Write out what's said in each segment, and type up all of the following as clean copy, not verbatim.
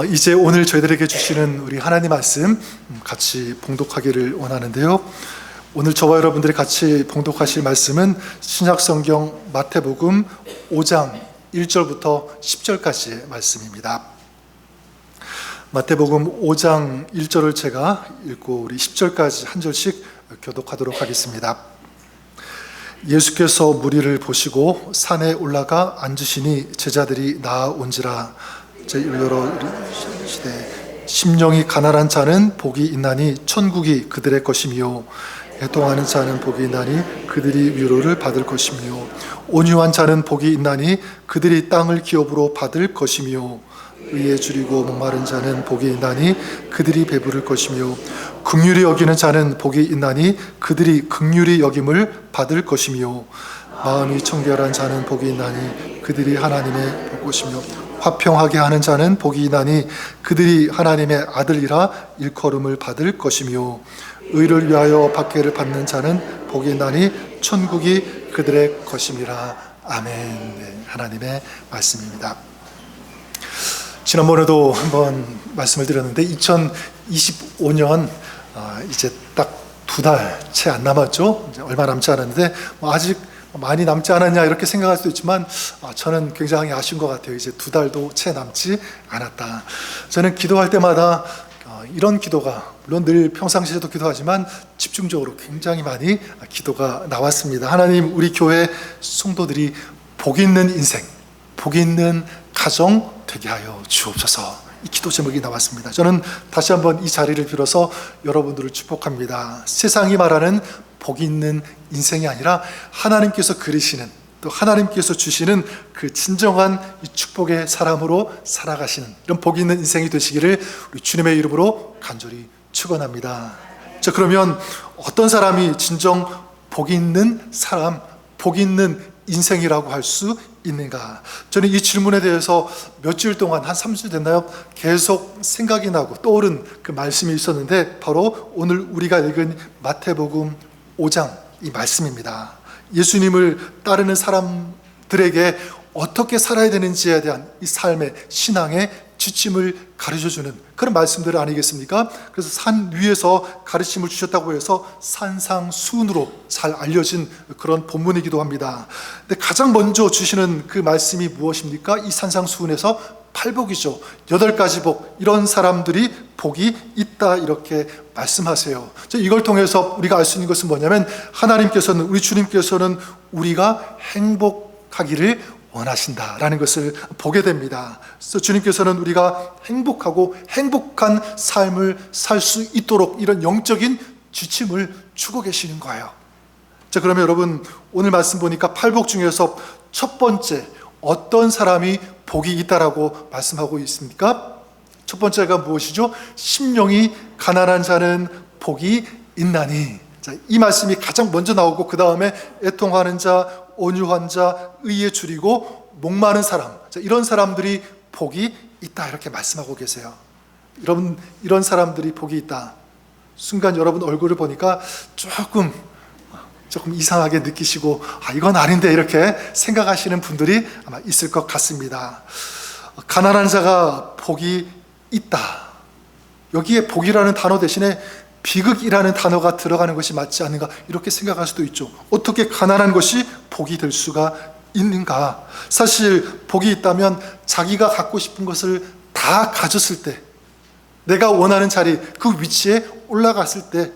이제 오늘 저희들에게 주시는 우리 하나님 말씀 같이 봉독하기를 원하는데요. 오늘 저와 여러분들이 같이 봉독하실 말씀은 신약성경 마태복음 5장 1절부터 10절까지의 말씀입니다. 마태복음 5장 1절을 제가 읽고 우리 10절까지 한 절씩 교독하도록 하겠습니다. 예수께서 무리를 보시고 산에 올라가 앉으시니 제자들이 나아온지라. 제1여러 심령이 가난한 자는 복이 있나니 천국이 그들의 것이며, 애통하는 자는 복이 있나니 그들이 위로를 받을 것이며, 온유한 자는 복이 있나니 그들이 땅을 기업으로 받을 것이며, 의에 줄이고 목마른 자는 복이 있나니 그들이 배부를 것이며, 긍휼히 여기는 자는 복이 있나니 그들이 긍휼히 여김을 받을 것이며, 마음이 청결한 자는 복이 있나니 그들이 하나님의 볼 것이며, 화평하게 하는 자는 복이 있나니 그들이 하나님의 아들이라 일컬음을 받을 것이며, 의를 위하여 박해를 받는 자는 복이 있나니 천국이 그들의 것임이라. 아멘. 네, 하나님의 말씀입니다. 지난번에도 한번 말씀을 드렸는데 2025년 이제 딱 2달 채 안 남았죠. 이제 얼마 남지 않았는데 아직 많이 남지 않았냐 이렇게 생각할 수도 있지만 저는 굉장히 아쉬운 것 같아요. 이제 2달도 채 남지 않았다. 저는 기도할 때마다 이런 기도가, 물론 늘 평상시에도 기도하지만 집중적으로 굉장히 많이 기도가 나왔습니다. 하나님, 우리 교회 성도들이 복 있는 인생, 복 있는 가정 되게 하여 주옵소서. 이 기도 제목이 나왔습니다. 저는 다시 한번 이 자리를 빌어서 여러분들을 축복합니다. 세상이 말하는 복 있는 인생이 아니라 하나님께서 그리시는, 또 하나님께서 주시는 그 진정한 이 축복의 사람으로 살아가시는 이런 복 있는 인생이 되시기를 우리 주님의 이름으로 간절히 축원합니다. 자, 그러면 어떤 사람이 진정 복 있는 사람, 복 있는 인생이라고 할 수 있는가? 저는 이 질문에 대해서 며칠 동안, 한 3주 됐나요? 계속 생각이 나고 떠오른 그 말씀이 있었는데 바로 오늘 우리가 읽은 마태복음 5장 이 말씀입니다. 예수님을 따르는 사람들에게 어떻게 살아야 되는지에 대한 이 삶의 신앙의 지침을 가르쳐주는 그런 말씀들 아니겠습니까? 그래서 산 위에서 가르침을 주셨다고 해서 산상수훈으로 잘 알려진 그런 본문이기도 합니다. 근데 가장 먼저 주시는 그 말씀이 무엇입니까? 이 산상수훈에서 팔복이죠. 8가지 복, 이런 사람들이 복이 있다 이렇게 말씀하세요. 이걸 통해서 우리가 알 수 있는 것은 뭐냐면 하나님께서는, 우리 주님께서는 우리가 행복하기를 원하신다라는 것을 보게 됩니다. 그래서 주님께서는 우리가 행복하고 행복한 삶을 살 수 있도록 이런 영적인 지침을 주고 계시는 거예요. 자, 그러면 여러분, 오늘 말씀 보니까 팔복 중에서 첫 번째, 어떤 사람이 복이 있다라고 말씀하고 있습니까? 첫 번째가 무엇이죠? 심령이 가난한 자는 복이 있나니. 자, 이 말씀이 가장 먼저 나오고 그 다음에 애통하는 자, 온유한 자, 의에 줄이고 목마른 사람, 자, 이런 사람들이 복이 있다 이렇게 말씀하고 계세요. 여러분, 이런 사람들이 복이 있다. 순간 여러분 얼굴을 보니까 조금 이상하게 느끼시고 이건 아닌데 이렇게 생각하시는 분들이 아마 있을 것 같습니다. 가난한 자가 복이 있다. 여기에 복이라는 단어 대신에 비극이라는 단어가 들어가는 것이 맞지 않는가 이렇게 생각할 수도 있죠. 어떻게 가난한 것이 복이 될 수가 있는가? 사실 복이 있다면 자기가 갖고 싶은 것을 다 가졌을 때, 내가 원하는 자리, 그 위치에 올라갔을 때,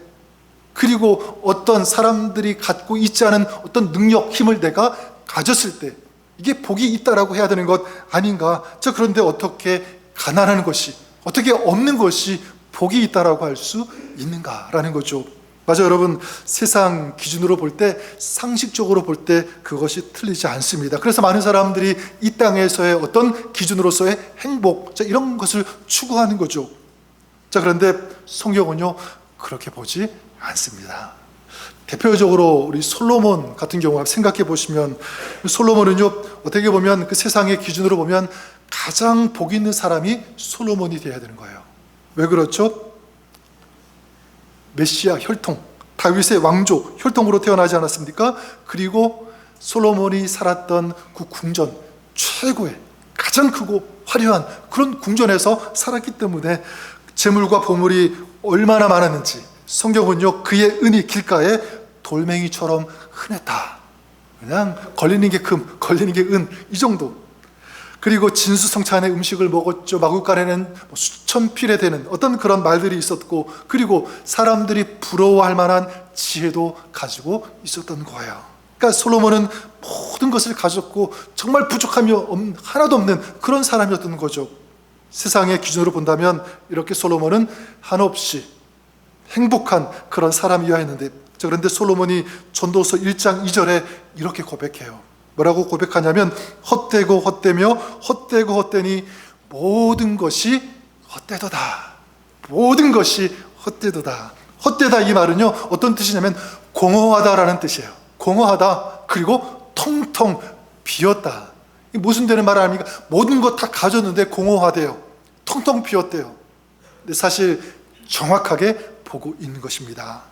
그리고 어떤 사람들이 갖고 있지 않은 어떤 능력, 힘을 내가 가졌을 때, 이게 복이 있다라고 해야 되는 것 아닌가? 자, 그런데 어떻게 가난한 것이, 어떻게 없는 것이 복이 있다라고 할 수 있는가라는 거죠. 맞아요, 여러분. 세상 기준으로 볼 때, 상식적으로 볼 때 그것이 틀리지 않습니다. 그래서 많은 사람들이 이 땅에서의 어떤 기준으로서의 행복, 자, 이런 것을 추구하는 거죠. 자, 그런데 성경은요, 그렇게 보지 않습니다. 대표적으로 우리 솔로몬 같은 경우 생각해 보시면, 솔로몬은요, 어떻게 보면 그 세상의 기준으로 보면 가장 복 있는 사람이 솔로몬이 되어야 되는 거예요. 왜 그렇죠? 메시아 혈통, 다윗의 왕조 혈통으로 태어나지 않았습니까? 그리고 솔로몬이 살았던 그 궁전, 최고의 가장 크고 화려한 그런 궁전에서 살았기 때문에 재물과 보물이 얼마나 많았는지 성경은요, 그의 은이 길가에 돌멩이처럼 흔했다. 그냥 걸리는 게 금, 걸리는 게 은, 이 정도. 그리고 진수성찬의 음식을 먹었죠. 마구간에는 수천 필에 되는 어떤 그런 말들이 있었고, 그리고 사람들이 부러워할 만한 지혜도 가지고 있었던 거예요. 그러니까 솔로몬은 모든 것을 가졌고 정말 부족함이 하나도 없는 그런 사람이었던 거죠. 세상의 기준으로 본다면 이렇게 솔로몬은 한없이 행복한 그런 사람이어야 했는데, 그런데 솔로몬이 전도서 1장 2절에 이렇게 고백해요. 뭐라고 고백하냐면 헛되고 헛되며 헛되고 헛되니 모든 것이 헛되도다. 모든 것이 헛되도다. 헛되다, 이 말은요, 어떤 뜻이냐면 공허하다라는 뜻이에요. 공허하다, 그리고 텅텅 비었다. 이게 무슨 되는 말 아닙니까? 모든 것 다 가졌는데 공허하대요. 텅텅 비었대요. 근데 사실 정확하게 보고 있는 것입니다.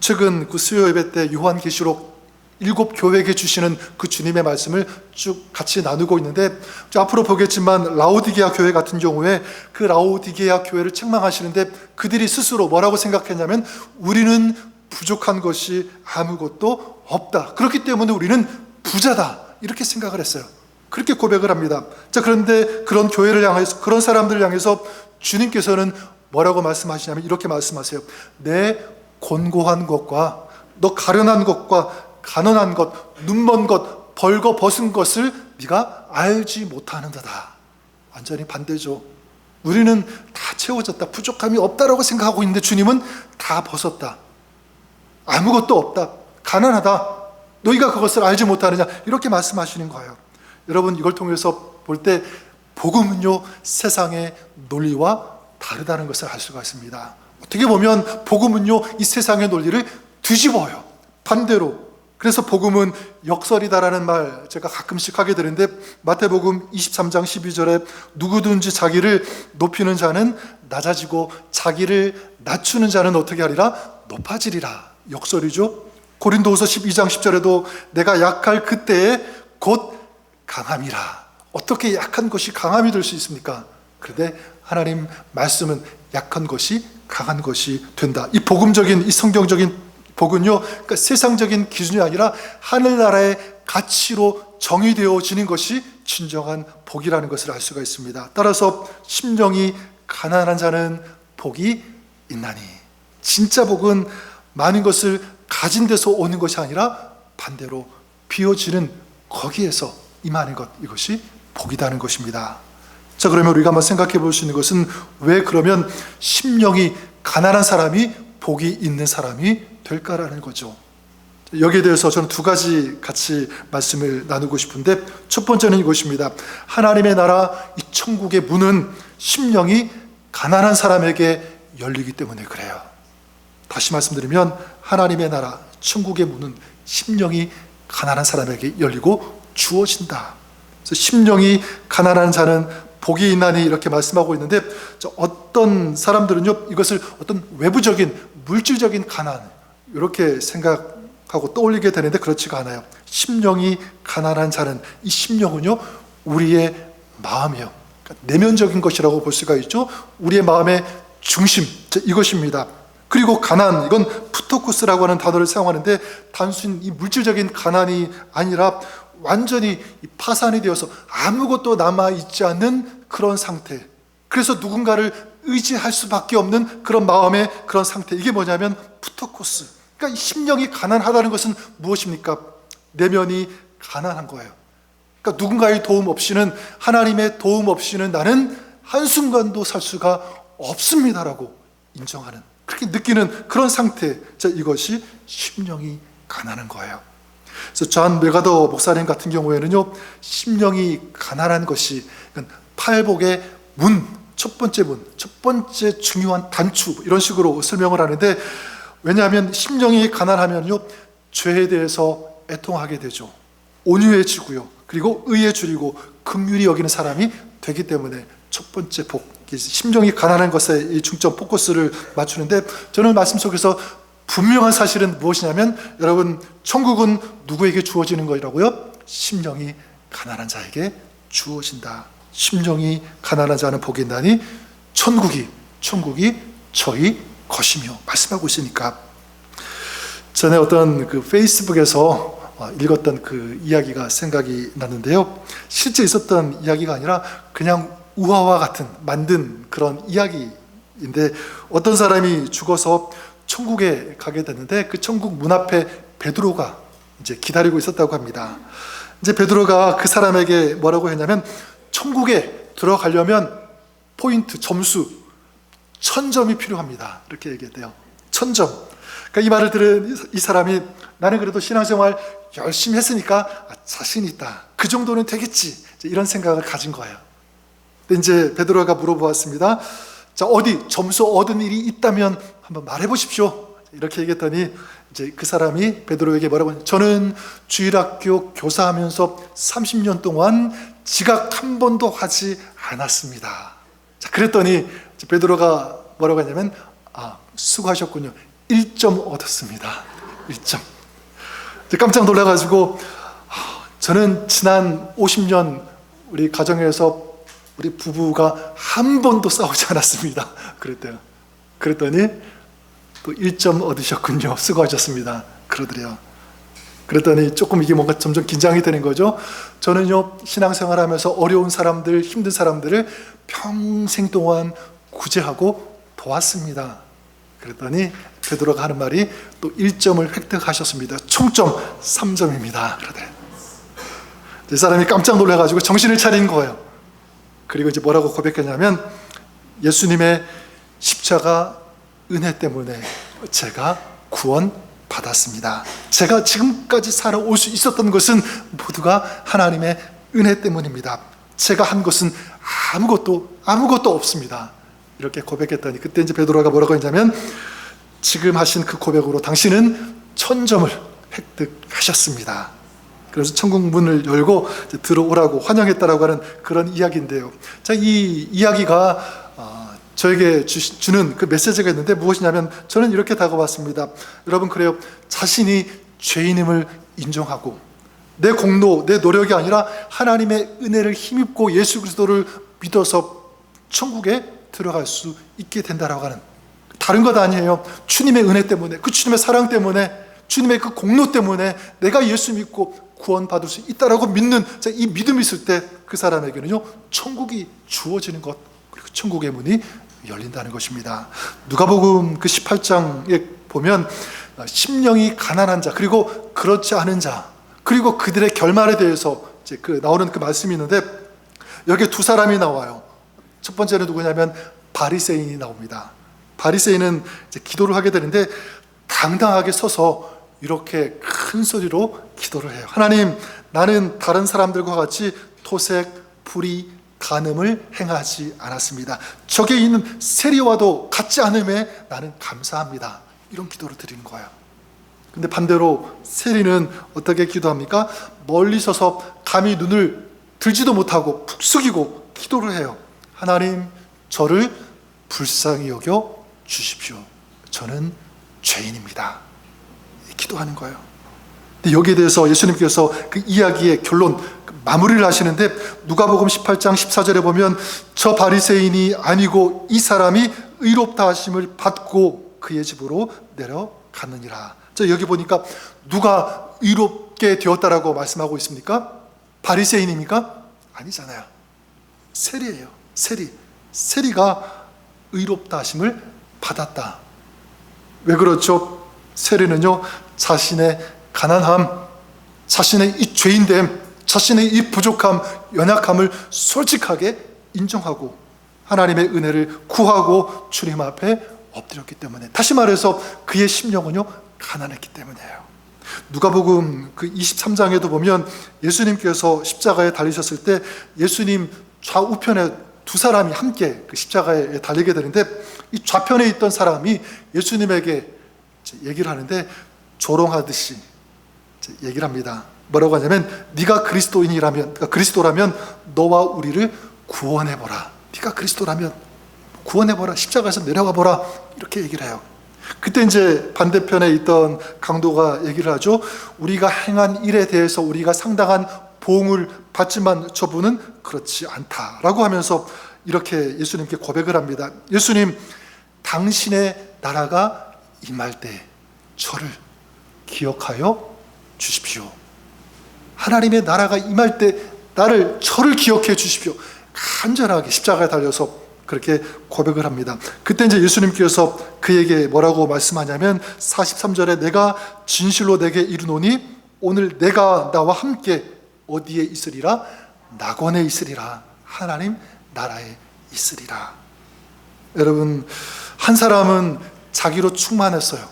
최근 그 수요 예배 때 요한계시록 7 교회에게 주시는 그 주님의 말씀을 쭉 같이 나누고 있는데, 앞으로 보겠지만 라오디게아 교회 같은 경우에 그 라오디게아 교회를 책망하시는데 그들이 스스로 뭐라고 생각했냐면 우리는 부족한 것이 아무것도 없다. 그렇기 때문에 우리는 부자다. 이렇게 생각을 했어요. 그렇게 고백을 합니다. 자, 그런데 그런 교회를 향해서, 그런 사람들을 향해서 주님께서는 뭐라고 말씀하시냐면 이렇게 말씀하세요. 내 곤고한 것과 너 가련한 것과 가난한 것, 눈먼 것, 벌거 벗은 것을 네가 알지 못하는도다. 완전히 반대죠. 우리는 다 채워졌다, 부족함이 없다라고 생각하고 있는데 주님은 다 벗었다, 아무것도 없다, 가난하다, 너희가 그것을 알지 못하느냐, 이렇게 말씀하시는 거예요. 여러분, 이걸 통해서 볼 때 복음은요, 세상의 논리와 다르다는 것을 알 수가 있습니다. 어떻게 보면 복음은요, 이 세상의 논리를 뒤집어요. 반대로. 그래서 복음은 역설이다라는 말 제가 가끔씩 하게 되는데, 마태복음 23장 12절에 누구든지 자기를 높이는 자는 낮아지고 자기를 낮추는 자는 어떻게 하리라? 높아지리라. 역설이죠. 고린도후서 12장 10절에도 내가 약할 그때에 곧 강함이라. 어떻게 약한 것이 강함이 될 수 있습니까? 그런데 하나님 말씀은 약한 것이 강한 것이 된다. 이 복음적인, 이 성경적인 복은요, 그러니까 세상적인 기준이 아니라 하늘나라의 가치로 정의되어지는 것이 진정한 복이라는 것을 알 수가 있습니다. 따라서 심령이 가난한 자는 복이 있나니, 진짜 복은 많은 것을 가진 데서 오는 것이 아니라 반대로 비워지는 거기에서 임하는 것, 이것이 복이라는 것입니다. 자, 그러면 우리가 한번 생각해 볼 수 있는 것은, 왜 그러면 심령이 가난한 사람이 복이 있는 사람이 될까라는 거죠. 여기에 대해서 저는 두 가지 같이 말씀을 나누고 싶은데, 첫 번째는 이것입니다. 하나님의 나라, 이 천국의 문은 심령이 가난한 사람에게 열리기 때문에 그래요. 다시 말씀드리면 하나님의 나라, 천국의 문은 심령이 가난한 사람에게 열리고 주어진다. 그래서 심령이 가난한 자는 복이 있나니 이렇게 말씀하고 있는데, 어떤 사람들은요, 이것을 어떤 외부적인 물질적인 가난 이렇게 생각하고 떠올리게 되는데 그렇지가 않아요. 심령이 가난한 자는, 이 심령은요, 우리의 마음이요, 그러니까 내면적인 것이라고 볼 수가 있죠. 우리의 마음의 중심, 이것입니다. 그리고 가난, 이건 푸토쿠스라고 하는 단어를 사용하는데 단순 이 물질적인 가난이 아니라 완전히 파산이 되어서 아무것도 남아있지 않는 그런 상태, 그래서 누군가를 의지할 수밖에 없는 그런 마음의 그런 상태, 이게 뭐냐면 푸토코스. 그러니까 심령이 가난하다는 것은 무엇입니까? 내면이 가난한 거예요. 그러니까 누군가의 도움 없이는, 하나님의 도움 없이는 나는 한순간도 살 수가 없습니다라고 인정하는, 그렇게 느끼는 그런 상태, 이것이 심령이 가난한 거예요. 그래서 존 메가더 목사님 같은 경우에는요, 심령이 가난한 것이 팔복의 문, 첫 번째 문, 첫 번째 중요한 단추, 이런 식으로 설명을 하는데, 왜냐하면 심령이 가난하면요, 죄에 대해서 애통하게 되죠. 온유해지고요, 그리고 의에 줄이고 긍휼히 여기는 사람이 되기 때문에 첫 번째 복, 심령이 가난한 것에 이 중점 포커스를 맞추는데, 저는 말씀 속에서 분명한 사실은 무엇이냐면, 여러분, 천국은 누구에게 주어지는 거라고요? 심령이 가난한 자에게 주어진다. 심령이 가난한 자는 복이 있나니 천국이 저희 것이며 말씀하고 있으니까. 전에 어떤 그 페이스북에서 읽었던 그 이야기가 생각이 났는데요, 실제 있었던 이야기가 아니라 그냥 우화와 같은 만든 그런 이야기인데, 어떤 사람이 죽어서 천국에 가게 됐는데 그 천국 문 앞에 베드로가 이제 기다리고 있었다고 합니다. 이제 베드로가 그 사람에게 뭐라고 했냐면, 천국에 들어가려면 포인트, 점수 1000점이 필요합니다, 이렇게 얘기했대요. 1000점. 그러니까 이 말을 들은 이 사람이, 나는 그래도 신앙생활 열심히 했으니까 자신 있다, 그 정도는 되겠지, 이런 생각을 가진 거예요. 근데 이제 베드로가 물어보았습니다. 자, 어디 점수 얻은 일이 있다면 한번 말해보십시오, 이렇게 얘기했더니 이제 그 사람이 베드로에게 뭐라고 했냐면, 저는 주일학교 교사하면서 30년 동안 지각 한 번도 하지 않았습니다. 자, 그랬더니 베드로가 뭐라고 했냐면, 수고하셨군요, 1점 얻었습니다. 1점. 깜짝 놀라가지고, 저는 지난 50년 우리 가정에서 우리 부부가 한 번도 싸우지 않았습니다, 그랬대요. 그랬더니 또 1점 얻으셨군요, 수고하셨습니다, 그러더래요. 그랬더니 조금 이게 뭔가 점점 긴장이 되는 거죠. 저는요, 신앙생활하면서 어려운 사람들, 힘든 사람들을 평생 동안 구제하고 도왔습니다. 그랬더니 베드로가 하는 말이, 또 1점을 획득하셨습니다. 총점 3점입니다. 그러더래요. 이 사람이 깜짝 놀라가지고 정신을 차린 거예요. 그리고 이제 뭐라고 고백했냐면, 예수님의 십자가 은혜 때문에 제가 구원 받았습니다. 제가 지금까지 살아올 수 있었던 것은 모두가 하나님의 은혜 때문입니다. 제가 한 것은 아무것도 없습니다, 이렇게 고백했더니, 그때 이제 베드로가 뭐라고 했냐면, 지금 하신 그 고백으로 당신은 1000점을 획득하셨습니다. 그래서 천국 문을 열고 들어오라고 환영했다라고 하는 그런 이야기인데요. 자, 이 이야기가 저에게 주는 그 메시지가 있는데 무엇이냐면, 저는 이렇게 다가왔습니다. 여러분, 그래요. 자신이 죄인임을 인정하고 내 공로, 내 노력이 아니라 하나님의 은혜를 힘입고 예수 그리스도를 믿어서 천국에 들어갈 수 있게 된다라고 하는, 다른 것 아니에요. 주님의 은혜 때문에, 그 주님의 사랑 때문에, 주님의 그 공로 때문에 내가 예수 믿고 구원받을 수 있다라고 믿는 이 믿음이 있을 때 그 사람에게는요, 천국이 주어지는 것, 그리고 천국의 문이 열린다는 것입니다. 누가복음 그 18장에 보면 심령이 가난한 자, 그리고 그렇지 않은 자, 그리고 그들의 결말에 대해서 이제 나오는 그 말씀이 있는데, 여기에 두 사람이 나와요. 첫 번째는 누구냐면 바리새인이 나옵니다. 바리새인은 이제 기도를 하게 되는데 당당하게 서서 이렇게 큰 소리로 기도를 해요. 하나님, 나는 다른 사람들과 같이 토색, 불의, 간음을 행하지 않았습니다. 저게 있는 세리와도 같지 않음에 나는 감사합니다, 이런 기도를 드리는 거예요. 근데 반대로 세리는 어떻게 기도합니까? 멀리 서서 감히 눈을 들지도 못하고 푹 숙이고 기도를 해요. 하나님, 저를 불쌍히 여겨 주십시오. 저는 죄인입니다. 기도하는 거예요. 근데 여기에 대해서 예수님께서 그 이야기의 결론, 마무리를 하시는데, 누가복음 18장 14절에 보면, 저 바리새인이 아니고 이 사람이 의롭다 하심을 받고 그의 집으로 내려갔느니라. 자, 여기 보니까 누가 의롭게 되었다라고 말씀하고 있습니까? 바리새인입니까? 아니잖아요. 세리예요. 세리가 의롭다 하심을 받았다. 왜 그렇죠? 세리는요, 자신의 가난함, 자신의 이 죄인됨, 자신의 이 부족함, 연약함을 솔직하게 인정하고 하나님의 은혜를 구하고 주님 앞에 엎드렸기 때문에, 다시 말해서 그의 심령은요, 가난했기 때문이에요. 누가복음 그 23장에도 보면 예수님께서 십자가에 달리셨을 때 예수님 좌우편에 두 사람이 함께 그 십자가에 달리게 되는데, 이 좌편에 있던 사람이 예수님에게 얘기를 하는데 조롱하듯이 얘기를 합니다. 뭐라고 하냐면, 네가 그리스도라면 너와 우리를 구원해보라. 네가 그리스도라면 구원해보라. 십자가에서 내려가 보라. 이렇게 얘기를 해요. 그때 이제 반대편에 있던 강도가 얘기를 하죠. 우리가 행한 일에 대해서 우리가 상당한 보응을 받지만 저분은 그렇지 않다라고 하면서 이렇게 예수님께 고백을 합니다. 예수님, 당신의 나라가 임할 때 저를 기억하여 주십시오. 하나님의 나라가 임할 때 저를 기억해 주십시오. 간절하게 십자가에 달려서 그렇게 고백을 합니다. 그때 이제 예수님께서 그에게 뭐라고 말씀하냐면 43절에 내가 진실로 내게 이르노니 오늘 내가 나와 함께 어디에 있으리라? 낙원에 있으리라. 하나님 나라에 있으리라. 여러분, 한 사람은 자기로 충만했어요.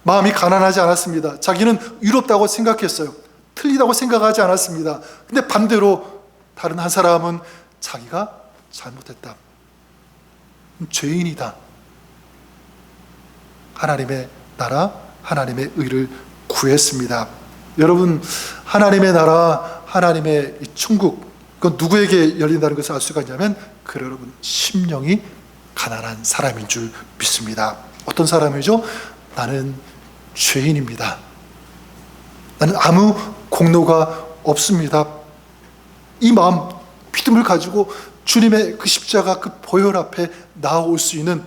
마음이 가난하지 않았습니다. 자기는 의롭다고 생각했어요. 틀리다고 생각하지 않았습니다. 근데 반대로 다른 한 사람은 자기가 잘못했다, 죄인이다, 하나님의 나라, 하나님의 의를 구했습니다. 여러분, 하나님의 나라, 하나님의 이 천국, 그건 누구에게 열린다는 것을 알 수가 있냐면 여러분, 심령이 가난한 사람인 줄 믿습니다. 어떤 사람이죠? 나는 죄인입니다. 나는 아무 공로가 없습니다. 이 마음, 믿음을 가지고 주님의 그 십자가, 그 보혈 앞에 나아올 수 있는,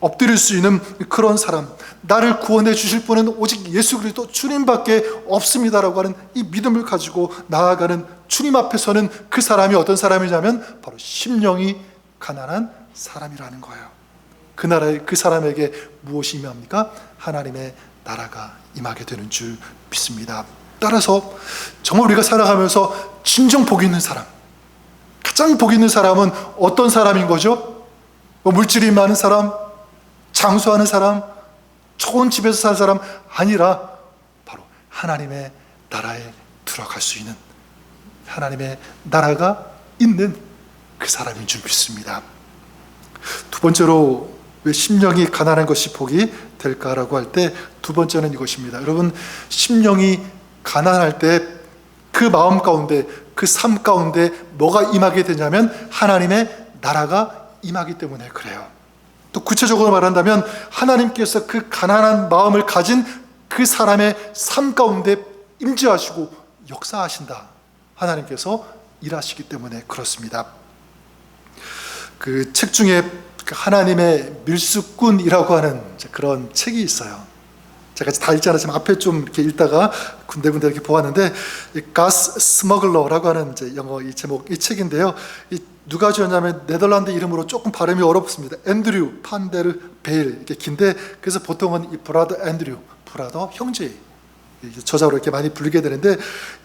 엎드릴 수 있는 그런 사람, 나를 구원해 주실 분은 오직 예수 그리스도 주님밖에 없습니다라고 하는 이 믿음을 가지고 나아가는 주님 앞에서는 그 사람이 어떤 사람이냐면 바로 심령이 가난한 사람이라는 거예요. 그 사람에게 무엇이 임합니까? 하나님의 나라가 임하게 되는 줄 믿습니다. 따라서 정말 우리가 살아가면서 진정 복 있는 사람, 가장 복 있는 사람은 어떤 사람인 거죠? 물질이 많은 사람, 장수하는 사람, 좋은 집에서 사는 사람 아니라 바로 하나님의 나라에 들어갈 수 있는, 하나님의 나라가 있는 그 사람인 줄 믿습니다. 두 번째로 왜 심령이 가난한 것이 복이 될까라고 할 때 두 번째는 이것입니다. 여러분, 심령이 가난할 때 그 마음 가운데, 그 삶 가운데 뭐가 임하게 되냐면 하나님의 나라가 임하기 때문에 그래요. 또 구체적으로 말한다면 하나님께서 그 가난한 마음을 가진 그 사람의 삶 가운데 임재하시고 역사하신다. 하나님께서 일하시기 때문에 그렇습니다. 그 책 중에 하나님의 밀수꾼이라고 하는 그런 책이 있어요. 제가 다 읽지 않았지만 앞에 좀 이렇게 읽다가 군데군데 이렇게 보았는데, 가스 스머글러라고 하는 영어 이 제목, 이 책인데요. 누가 지었냐면 네덜란드 이름으로 조금 발음이 어렵습니다. 앤드류 판데르 베일, 이렇게 긴데, 그래서 보통은 이 브라더 앤드류, 브라더 형제, 저자로 이렇게 많이 불리게 되는데,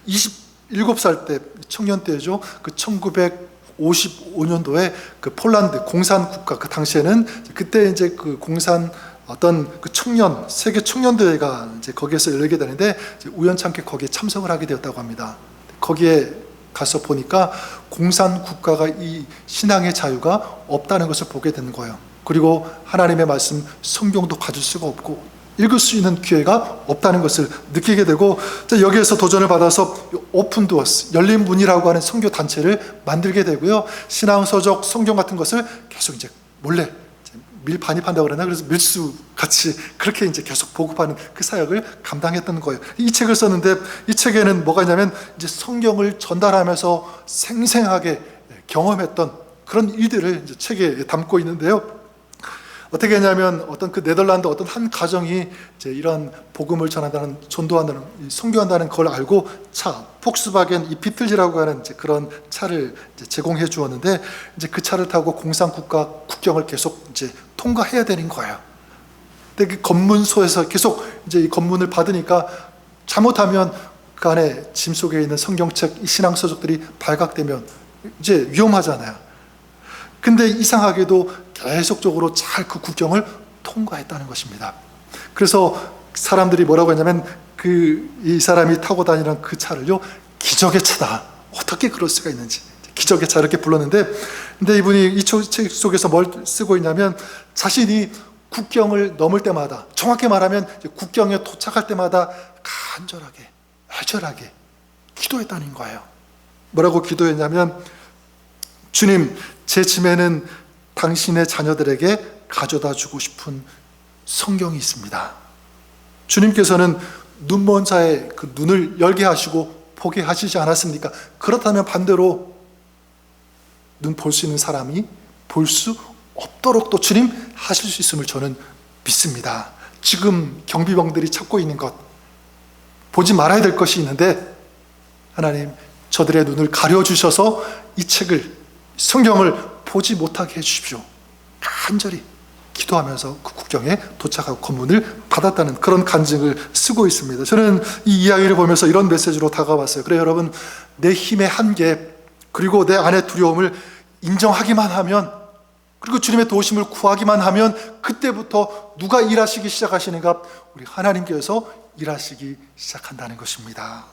27살 때, 청년 때죠. 그 1955년도에 그 폴란드 공산 국가, 그 당시에는 그때 이제 그 공산 어떤 그 청년, 세계 청년대회가 이제 거기에서 열리게 되는데, 우연찮게 거기에 참석을 하게 되었다고 합니다. 거기에 가서 보니까 공산 국가가 이 신앙의 자유가 없다는 것을 보게 되는 거예요. 그리고 하나님의 말씀, 성경도 가질 수가 없고 읽을 수 있는 기회가 없다는 것을 느끼게 되고, 여기에서 도전을 받아서 오픈 도어스, 열린 문이라고 하는 선교 단체를 만들게 되고요. 신앙서적 성경 같은 것을 계속 이제 몰래 밀반입한다고 그러나, 그래서 밀수 같이 그렇게 이제 계속 보급하는 그 사역을 감당했던 거예요. 이 책을 썼는데, 이 책에는 뭐가 있냐면 이제 성경을 전달하면서 생생하게 경험했던 그런 일들을 이제 책에 담고 있는데요. 어떻게 했냐면 어떤 그 네덜란드 어떤 한 가정이 이제 이런 복음을 전한다는, 전도한다는, 선교한다는 걸 알고 폭스바겐 이 비틀즈라고 하는 이제 그런 차를 이제 제공해 주었는데, 이제 그 차를 타고 공산 국가 국경을 계속 이제 통과해야 되는 거예요. 근데 그 검문소에서 계속 이제 이 검문을 받으니까 잘못하면 그 안에 짐 속에 있는 성경책, 이 신앙서적들이 발각되면 이제 위험하잖아요. 근데 이상하게도 계속적으로 잘 그 국경을 통과했다는 것입니다. 그래서 사람들이 뭐라고 했냐면 이 사람이 타고 다니는 그 차를요, 기적의 차다. 어떻게 그럴 수가 있는지. 기적의 차 이렇게 불렀는데, 근데 이분이 이 책 속에서 뭘 쓰고 있냐면 자신이 국경을 넘을 때마다, 정확히 말하면 국경에 도착할 때마다 간절하게, 애절하게 기도했다는 거예요. 뭐라고 기도했냐면, 주님, 제 짐에는 당신의 자녀들에게 가져다 주고 싶은 성경이 있습니다. 주님께서는 눈먼 자의 그 눈을 열게 하시고 보게 하시지 않았습니까? 그렇다면 반대로 눈 볼 수 있는 사람이 볼 수 없도록 또 주님 하실 수 있음을 저는 믿습니다. 지금 경비병들이 찾고 있는 것, 보지 말아야 될 것이 있는데 하나님 저들의 눈을 가려주셔서 이 책을, 성경을 보지 못하게 해주십시오. 간절히 기도하면서 그 국경에 도착하고 검문을 받았다는 그런 간증을 쓰고 있습니다. 저는 이 이야기를 보면서 이런 메시지로 다가왔어요. 그래 여러분, 내 힘의 한계 그리고 내 안의 두려움을 인정하기만 하면, 그리고 주님의 도우심을 구하기만 하면 그때부터 누가 일하시기 시작하시는가? 우리 하나님께서 일하시기 시작한다는 것입니다.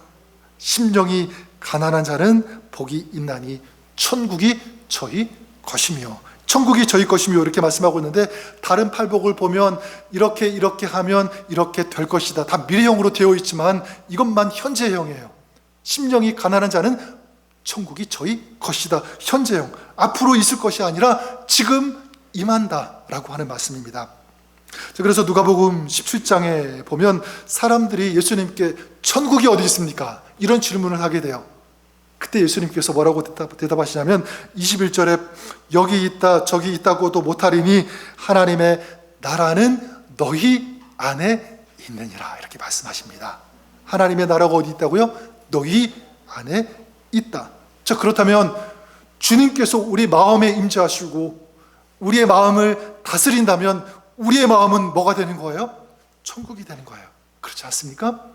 심령이 가난한 자는 복이 있나니 천국이 저희 것이며, 천국이 저희 것이며 이렇게 말씀하고 있는데, 다른 팔복을 보면 이렇게 하면 이렇게 될 것이다, 다 미래형으로 되어 있지만 이것만 현재형이에요. 심령이 가난한 자는 천국이 저희 것이다, 현재형, 앞으로 있을 것이 아니라 지금 임한다라고 하는 말씀입니다. 그래서 누가복음 17장에 보면 사람들이 예수님께 천국이 어디 있습니까? 이런 질문을 하게 돼요. 그때 예수님께서 뭐라고 대답하시냐면 21절에 여기 있다 저기 있다고도 못하리니 하나님의 나라는 너희 안에 있느니라, 이렇게 말씀하십니다. 하나님의 나라가 어디 있다고요? 너희 안에 있다. 자, 그렇다면 주님께서 우리 마음에 임재하시고 우리의 마음을 다스린다면 우리의 마음은 뭐가 되는 거예요? 천국이 되는 거예요. 그렇지 않습니까?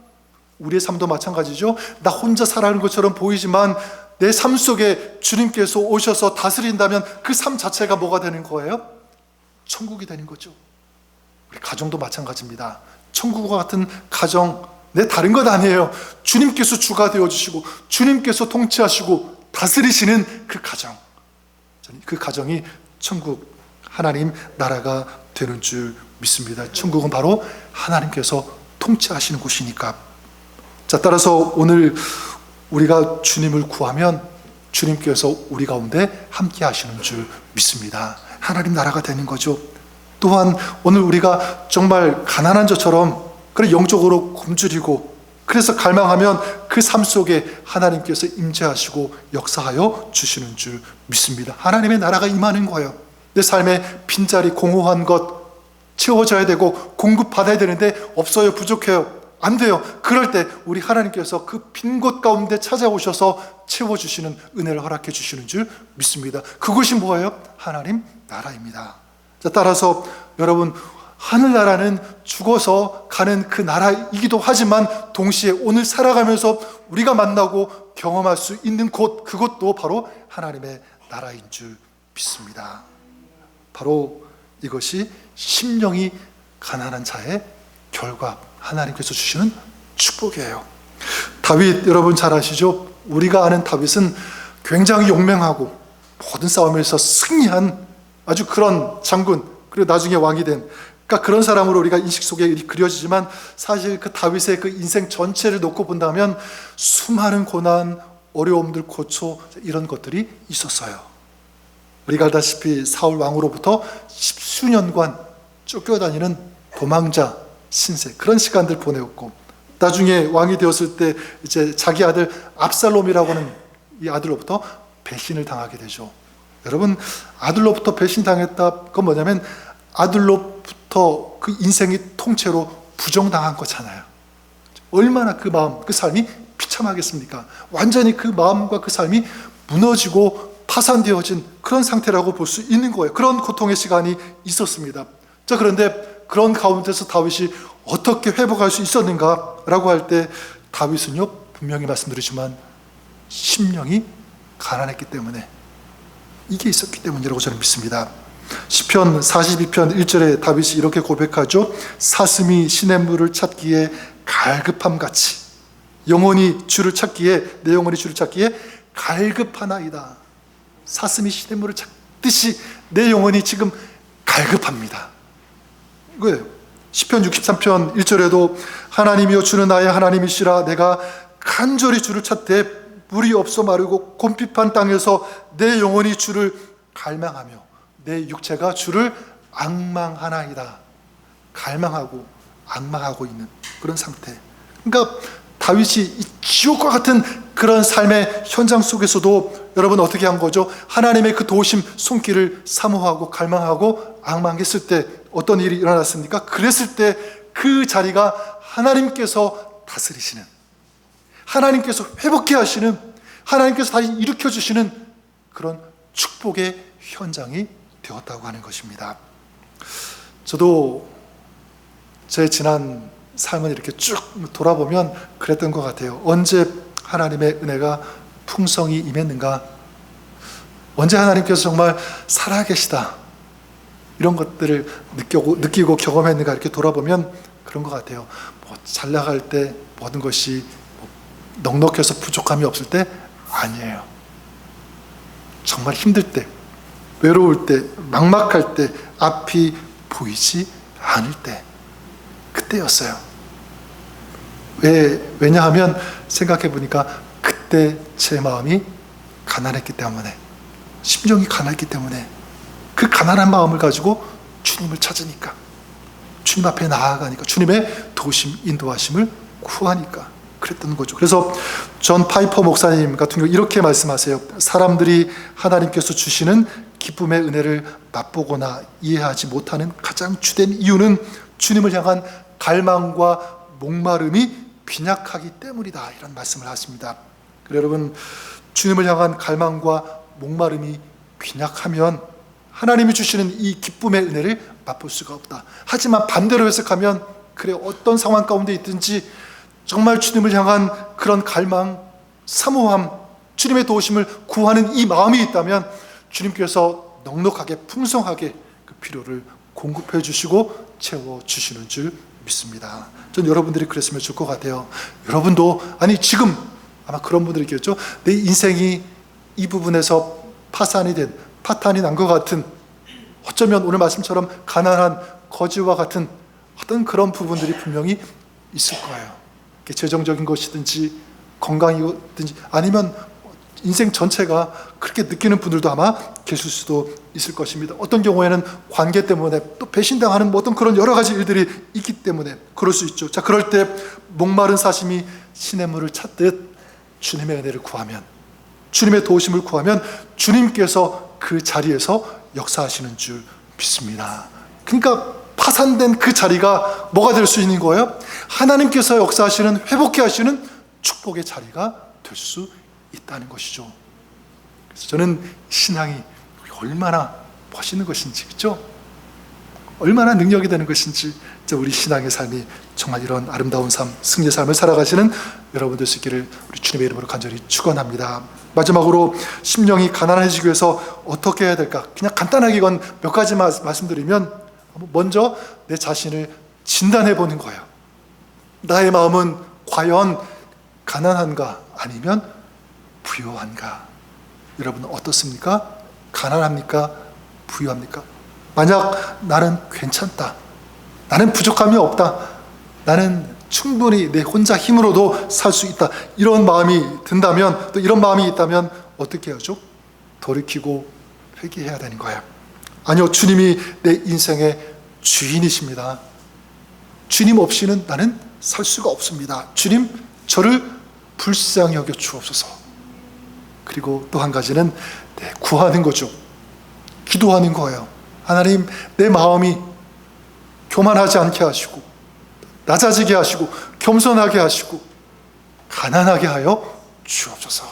우리의 삶도 마찬가지죠. 나 혼자 살아가는 것처럼 보이지만 내 삶 속에 주님께서 오셔서 다스린다면 그 삶 자체가 뭐가 되는 거예요? 천국이 되는 거죠. 우리 가정도 마찬가지입니다. 천국과 같은 가정, 다른 것 아니에요. 주님께서 주가 되어주시고 주님께서 통치하시고 다스리시는 그 가정, 그 가정이 천국, 하나님 나라가 되는 줄 믿습니다. 천국은 바로 하나님께서 통치하시는 곳이니까. 자, 따라서 오늘 우리가 주님을 구하면 주님께서 우리 가운데 함께 하시는 줄 믿습니다. 하나님 나라가 되는 거죠. 또한 오늘 우리가 정말 가난한 자처럼 그런 영적으로 굶주리고 그래서 갈망하면 그 삶 속에 하나님께서 임재하시고 역사하여 주시는 줄 믿습니다. 하나님의 나라가 임하는 거예요. 내 삶에 빈자리, 공허한 것 채워져야 되고 공급받아야 되는데 없어요, 부족해요, 안 돼요. 그럴 때 우리 하나님께서 그 빈 곳 가운데 찾아오셔서 채워주시는 은혜를 허락해 주시는 줄 믿습니다. 그것이 뭐예요? 하나님 나라입니다. 자, 따라서 여러분, 하늘나라는 죽어서 가는 그 나라이기도 하지만 동시에 오늘 살아가면서 우리가 만나고 경험할 수 있는 곳, 그것도 바로 하나님의 나라인 줄 믿습니다. 바로 이것이 심령이 가난한 자의 결과, 하나님께서 주시는 축복이에요. 다윗 여러분 잘 아시죠? 우리가 아는 다윗은 굉장히 용맹하고 모든 싸움에서 승리한 아주 그런 장군, 그리고 나중에 왕이 된, 그러니까 그런 사람으로 우리가 인식 속에 그려지지만 사실 그 다윗의 그 인생 전체를 놓고 본다면 수많은 고난, 어려움들, 고초, 이런 것들이 있었어요. 우리가 알다시피 사울 왕으로부터 십수년간 쫓겨다니는 도망자 신세, 그런 시간들 보내었고, 나중에 왕이 되었을 때 이제 자기 아들 압살롬이라고 하는 이 아들로부터 배신을 당하게 되죠. 여러분, 아들로부터 배신당했다, 그건 뭐냐면 아들로부터 그 인생이 통째로 부정당한 거잖아요. 얼마나 그 마음, 그 삶이 비참하겠습니까? 완전히 그 마음과 그 삶이 무너지고 파산되어진 그런 상태라고 볼 수 있는 거예요. 그런 고통의 시간이 있었습니다. 자, 그런데 그런 가운데서 다윗이 어떻게 회복할 수 있었는가라고 할 때 다윗은요, 분명히 말씀드리지만 심령이 가난했기 때문에, 이게 있었기 때문이라고 저는 믿습니다. 시편 42편 1절에 다윗이 이렇게 고백하죠. 사슴이 시냇물을 찾기에 갈급함같이, 영혼이 주를 찾기에, 내 영혼이 주를 찾기에 갈급하나이다. 사슴이 시냇물을 찾듯이 내 영혼이 지금 갈급합니다. 이거예요. 시편 63편 1절에도 하나님이여 주는 나의 하나님이시라, 내가 간절히 주를 찾되 물이 없어 마르고 곰핍한 땅에서 내 영혼이 주를 갈망하며 내 육체가 주를 앙망하나이다. 갈망하고 앙망하고 있는 그런 상태. 그러니까 다윗이 이 지옥과 같은 그런 삶의 현장 속에서도 여러분 어떻게 한 거죠? 하나님의 그 도우심 손길을 사모하고 갈망하고 앙망했을 때 어떤 일이 일어났습니까? 그랬을 때 그 자리가 하나님께서 다스리시는, 하나님께서 회복케 하시는, 하나님께서 다시 일으켜 주시는 그런 축복의 현장이 되었다고 하는 것입니다. 저도 제 지난 삶을 이렇게 쭉 돌아보면 그랬던 것 같아요. 언제 하나님의 은혜가 풍성히 임했는가? 언제 하나님께서 정말 살아계시다, 이런 것들을 느끼고 경험했는가? 이렇게 돌아보면 그런 것 같아요. 잘 나갈 때 모든 것이 넉넉해서 부족함이 없을 때 아니에요. 정말 힘들 때, 외로울 때, 막막할 때, 앞이 보이지 않을 때, 그때였어요. 왜냐하면 생각해 보니까 그때 제 마음이 가난했기 때문에, 심정이 가난했기 때문에, 그 가난한 마음을 가지고 주님을 찾으니까, 주님 앞에 나아가니까, 주님의 도우심, 인도하심을 구하니까 그랬던 거죠. 그래서 존 파이퍼 목사님 같은 경우 이렇게 말씀하세요. 사람들이 하나님께서 주시는 기쁨의 은혜를 맛보거나 이해하지 못하는 가장 주된 이유는 주님을 향한 갈망과 목마름이 빈약하기 때문이다, 이런 말씀을 하십니다. 그래서 여러분, 주님을 향한 갈망과 목마름이 빈약하면 하나님이 주시는 이 기쁨의 은혜를 맛볼 수가 없다. 하지만 반대로 해석하면, 그래, 어떤 상황 가운데 있든지 정말 주님을 향한 그런 갈망, 사모함, 주님의 도우심을 구하는 이 마음이 있다면 주님께서 넉넉하게 풍성하게 그 필요를 공급해 주시고 채워 주시는 줄 믿습니다. 전 여러분들이 그랬으면 좋을 것 같아요. 여러분도, 아니 지금 아마 그런 분들이 있겠죠. 내 인생이 이 부분에서 파탄이 난 것 같은, 어쩌면 오늘 말씀처럼 가난한 거지와 같은 어떤 그런 부분들이 분명히 있을 거예요. 재정적인 것이든지 건강이든지 아니면 인생 전체가 그렇게 느끼는 분들도 아마 계실 수도 있을 것입니다. 어떤 경우에는 관계 때문에 또 배신당하는 어떤 그런 여러 가지 일들이 있기 때문에 그럴 수 있죠. 자, 그럴 때 목마른 사심이 시냇물을 찾듯 주님의 은혜를 구하면, 주님의 도우심을 구하면 주님께서 그 자리에서 역사하시는 줄 믿습니다. 그러니까 파산된 그 자리가 뭐가 될 수 있는 거예요? 하나님께서 역사하시는, 회복케 하시는 축복의 자리가 될 수 있다는 것이죠. 그래서 저는 신앙이 얼마나 멋있는 것인지, 그렇죠? 얼마나 능력이 되는 것인지, 우리 신앙의 삶이 정말 이런 아름다운 삶, 승리의 삶을 살아가시는 여러분들 수 있기를 우리 주님의 이름으로 간절히 축원합니다. 마지막으로 심령이 가난해지기 위해서 어떻게 해야 될까? 그냥 간단하게 이건 몇 가지 말씀드리면, 먼저 내 자신을 진단해 보는 거예요. 나의 마음은 과연 가난한가 아니면 부유한가? 여러분 어떻습니까? 가난합니까? 부유합니까? 만약 나는 괜찮다, 나는 부족함이 없다, 나는 충분히 내 혼자 힘으로도 살 수 있다, 이런 마음이 든다면, 또 이런 마음이 있다면 어떻게 하죠? 돌이키고 회개해야 되는 거예요. 아니요, 주님이 내 인생의 주인이십니다. 주님 없이는 나는 살 수가 없습니다. 주님, 저를 불쌍히 여겨 주옵소서. 그리고 또 한 가지는 구하는 거죠. 기도하는 거예요. 하나님, 내 마음이 교만하지 않게 하시고, 낮아지게 하시고, 겸손하게 하시고, 가난하게 하여 주옵소서.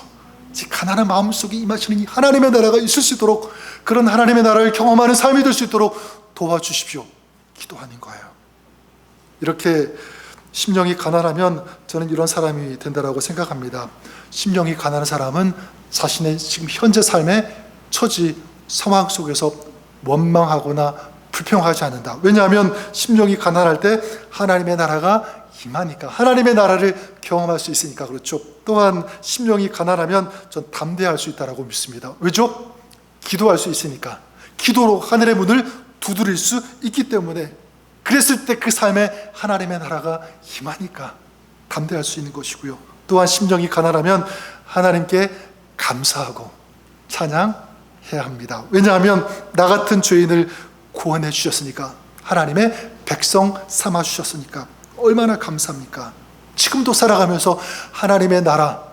가난한 마음속에 임하시는 이 하나님의 나라가 있을 수 있도록, 그런 하나님의 나라를 경험하는 삶이 될 수 있도록 도와주십시오. 기도하는 거예요. 이렇게 심령이 가난하면 저는 이런 사람이 된다라고 생각합니다. 심령이 가난한 사람은 자신의 지금 현재 삶의 처지, 상황 속에서 원망하거나 불평하지 않는다. 왜냐하면 심령이 가난할 때 하나님의 나라가 임하니까, 하나님의 나라를 경험할 수 있으니까 그렇죠. 또한 심령이 가난하면 전 담대할 수 있다고 믿습니다. 왜죠? 기도할 수 있으니까, 기도로 하늘의 문을 두드릴 수 있기 때문에, 그랬을 때 그 삶에 하나님의 나라가 임하니까 담대할 수 있는 것이고요. 또한 심령이 가난하면 하나님께 감사하고 찬양해야 합니다. 왜냐하면 나 같은 죄인을 구원해 주셨으니까, 하나님의 백성 삼아 주셨으니까 얼마나 감사합니까? 지금도 살아가면서 하나님의 나라,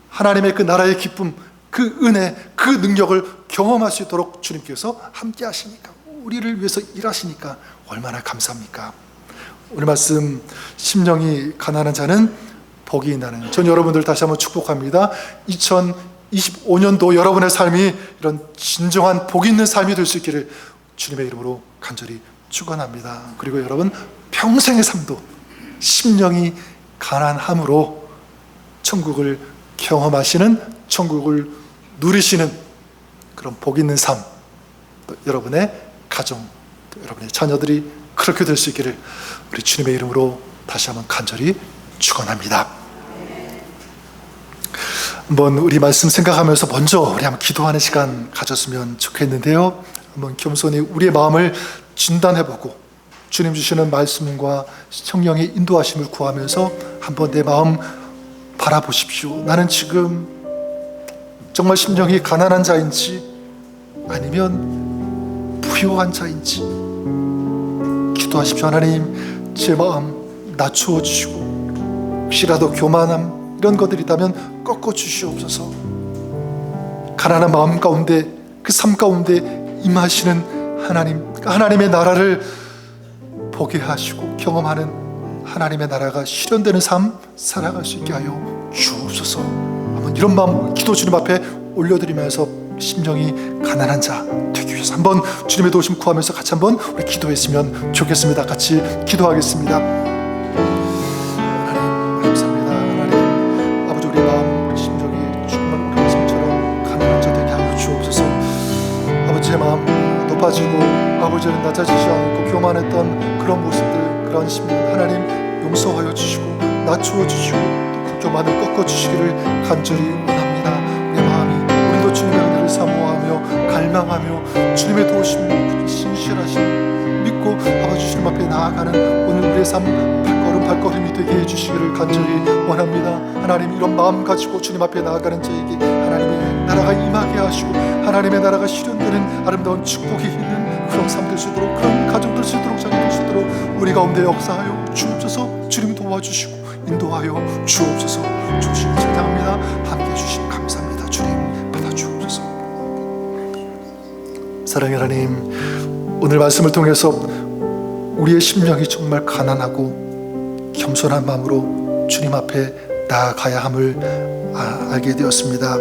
하나님의 그 나라의 기쁨, 그 은혜, 그 능력을 경험할 수 있도록 주님께서 함께 하시니까, 우리를 위해서 일하시니까 얼마나 감사합니까? 오늘 말씀, 심령이 가난한 자는 복이 있나는, 전 여러분들 다시 한번 축복합니다. 2025년도 여러분의 삶이 이런 진정한 복 있는 삶이 될 수 있기를 주님의 이름으로 간절히 축원합니다. 그리고 여러분 평생의 삶도 심령이 가난함으로 천국을 경험하시는, 천국을 누리시는 그런 복 있는 삶, 또 여러분의 가정, 또 여러분의 자녀들이 그렇게 될 수 있기를 우리 주님의 이름으로 다시 한번 간절히 축원합니다. 한번 우리 말씀 생각하면서 먼저 우리 한번 기도하는 시간 가졌으면 좋겠는데요. 한번 겸손히 우리의 마음을 진단해보고 주님 주시는 말씀과 성령의 인도하심을 구하면서 한번 내 마음 바라보십시오. 나는 지금 정말 심령이 가난한 자인지 아니면 부유한 자인지 기도하십시오. 하나님, 제 마음 낮추어 주시고 혹시라도 교만함 이런 것들이 있다면 꺾어 주시옵소서. 가난한 마음 가운데, 그 삶 가운데 임하시는 하나님, 하나님의 나라를 보게 하시고 경험하는 하나님의 나라가 실현되는 삶 살아갈 수 있게 하여 주옵소서. 한번 이런 마음 기도 주님 앞에 올려드리면서 심령이 가난한 자 되기 위해서 한번 주님의 도우심 구하면서 같이 한번 우리 기도했으면 좋겠습니다. 같이 기도하겠습니다. 하나님 감사합니다. 하나님 아버지, 우리 마음, 우리 심령이 정말 우리 말씀처럼 가난한 자 되게 하여 주옵소서. 아버지의 마음 높아지고 아버지는 낮아지지 않고 교만했던 그런 모습들, 그런 심령 하나님 용서하여 주시고 낮추어 주시고 또 교만을 꺾어 주시기를 간절히 원합니다. 우리의 마음이, 우리도 주님의 은혜를 사모하며 갈망하며 주님의 도우심 신실하심 믿고 아버지 주님 앞에 나아가는 오늘 우리의 삶 발걸음이 되게 해주시기를 간절히 원합니다. 하나님, 이런 마음 가지고 주님 앞에 나아가는 자에게 하나님의 나라가 임하게 하시고 하나님의 나라가 실현되는 아름다운 축복이 있는 그런 삶 될 수 있도록, 그런 가정 될 수 있도록, 자녀 될 수 있도록 우리 가운데 역사하여 주옵소서. 주님 도와주시고 인도하여 주옵소서. 주님 찬양합니다. 함께해 주시니 감사합니다. 주님 받아 주옵소서. 사랑의 하나님, 오늘 말씀을 통해서 우리의 심령이 정말 가난하고 겸손한 마음으로 주님 앞에 나아가야 함을 알게 되었습니다.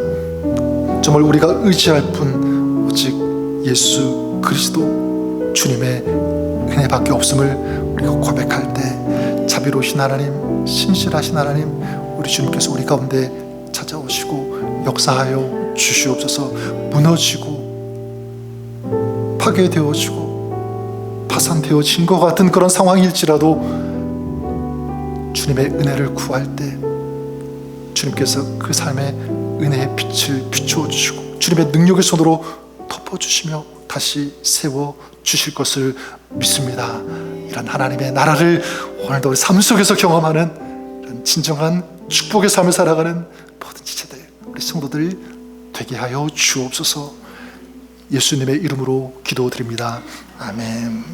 정말 우리가 의지할 뿐 오직 예수 그리스도 주님의 은혜밖에 없음을 우리가 고백할 때 자비로우신 하나님, 신실하신 하나님, 우리 주님께서 우리 가운데 찾아오시고 역사하여 주시옵소서. 무너지고 파괴되어지고 파산되어진 것 같은 그런 상황일지라도 주님의 은혜를 구할 때 주님께서 그 삶에 은혜의 빛을 비추어 주시고 주님의 능력의 손으로 덮어주시며 다시 세워 주실 것을 믿습니다. 이런 하나님의 나라를 오늘도 우리 삶 속에서 경험하는 이런 진정한 축복의 삶을 살아가는 모든 지체들, 우리 성도들 되게 하여 주옵소서. 예수님의 이름으로 기도드립니다. 아멘.